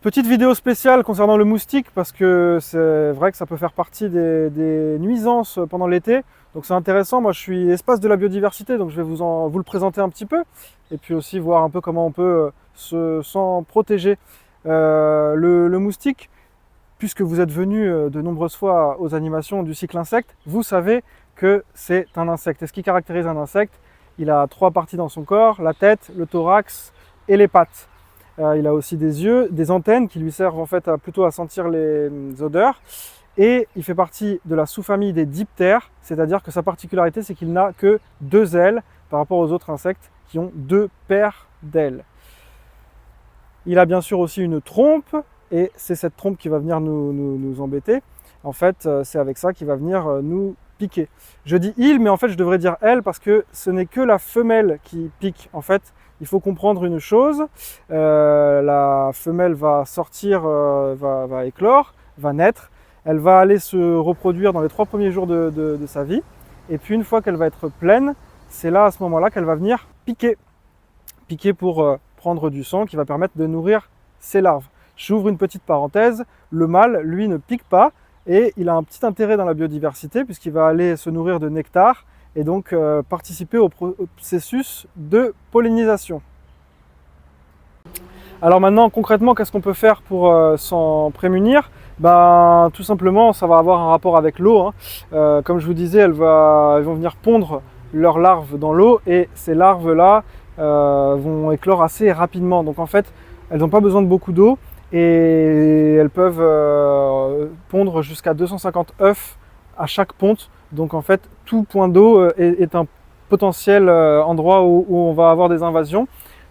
Petite vidéo spéciale concernant le moustique parce que c'est vrai que ça peut faire partie des nuisances pendant l'été. Donc c'est intéressant, moi je suis espace de la biodiversité, donc je vais vous le présenter un petit peu et puis aussi voir un peu comment on peut s'en protéger. Le moustique, puisque vous êtes venu de nombreuses fois aux animations du cycle insecte, vous savez que c'est un insecte. Et ce qui caractérise un insecte, il a 3 parties dans son corps, la tête, le thorax et les pattes. Il a aussi des yeux, des antennes qui lui servent en fait plutôt à sentir les odeurs. Et il fait partie de la sous-famille des diptères, c'est-à-dire que sa particularité, c'est qu'il n'a que 2 ailes par rapport aux autres insectes qui ont 2 paires d'ailes. Il a bien sûr aussi une trompe, et c'est cette trompe qui va venir nous embêter. En fait, c'est avec ça qu'il va venir nous piquer. Je dis il, mais en fait je devrais dire elle, parce que ce n'est que la femelle qui pique. En fait, il faut comprendre une chose, la femelle va sortir, va éclore, va naître, elle va aller se reproduire dans les 3 premiers jours de sa vie, et puis une fois qu'elle va être pleine, c'est là à ce moment-là qu'elle va venir piquer. Piquer pour prendre du sang qui va permettre de nourrir ses larves. J'ouvre une petite parenthèse, le mâle, lui, ne pique pas, et il a un petit intérêt dans la biodiversité puisqu'il va aller se nourrir de nectar, et donc participer au processus de pollinisation. Alors maintenant, concrètement, qu'est-ce qu'on peut faire pour s'en prémunir? Tout simplement, ça va avoir un rapport avec l'eau. Comme je vous disais, elles vont venir pondre leurs larves dans l'eau, et ces larves-là vont éclore assez rapidement. Donc en fait, elles n'ont pas besoin de beaucoup d'eau, et elles peuvent pondre jusqu'à 250 œufs à chaque ponte. Donc en fait, tout point d'eau est un potentiel endroit où on va avoir des invasions.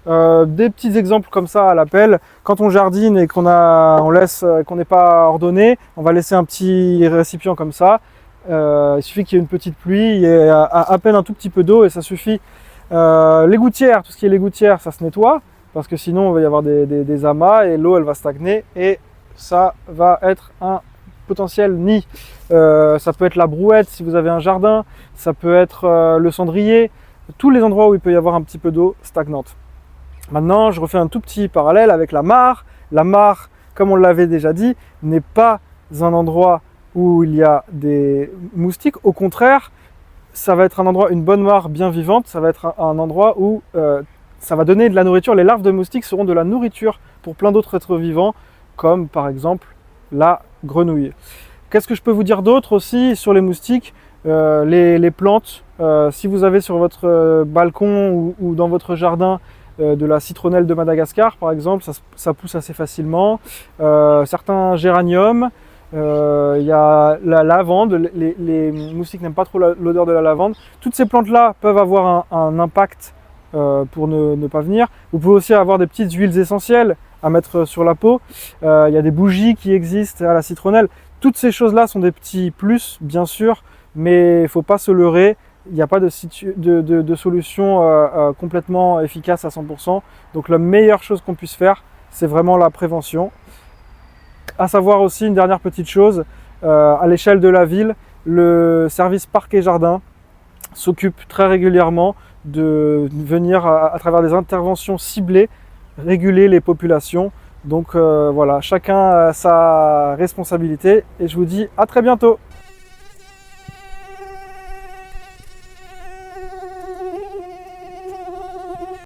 Des petits exemples comme ça à l'appel, quand on jardine et qu'on n'est pas ordonné, on va laisser un petit récipient comme ça. Il suffit qu'il y ait une petite pluie, il y ait à peine un tout petit peu d'eau et ça suffit. Les gouttières, tout ce qui est les gouttières, ça se nettoie parce que sinon il va y avoir des amas et l'eau elle va stagner et ça va être un potentiel nid. Ça peut être la brouette si vous avez un jardin, ça peut être le cendrier, tous les endroits où il peut y avoir un petit peu d'eau stagnante. Maintenant, je refais un tout petit parallèle avec la mare. La mare, comme on l'avait déjà dit, n'est pas un endroit où il y a des moustiques. Au contraire, ça va être un endroit, une bonne mare bien vivante, ça va être un endroit où ça va donner de la nourriture. Les larves de moustiques seront de la nourriture pour plein d'autres êtres vivants, comme par exemple la grenouille. Qu'est-ce que je peux vous dire d'autre aussi sur les moustiques? Les plantes, si vous avez sur votre balcon ou dans votre jardin de la citronnelle de Madagascar par exemple, ça pousse assez facilement. Certains géraniums, il y a la lavande, les moustiques n'aiment pas trop l'odeur de la lavande. Toutes ces plantes-là peuvent avoir un impact pour ne pas venir. Vous pouvez aussi avoir des petites huiles essentielles à mettre sur la peau. Il y a des bougies qui existent à la citronnelle. Toutes ces choses-là sont des petits plus, bien sûr, mais il ne faut pas se leurrer. Il n'y a pas de solution complètement efficace à 100%. Donc la meilleure chose qu'on puisse faire, c'est vraiment la prévention. À savoir aussi une dernière petite chose, à l'échelle de la ville, le service parc et jardin s'occupe très régulièrement de venir à travers des interventions ciblées, réguler les populations. Donc voilà, chacun a sa responsabilité et je vous dis à très bientôt.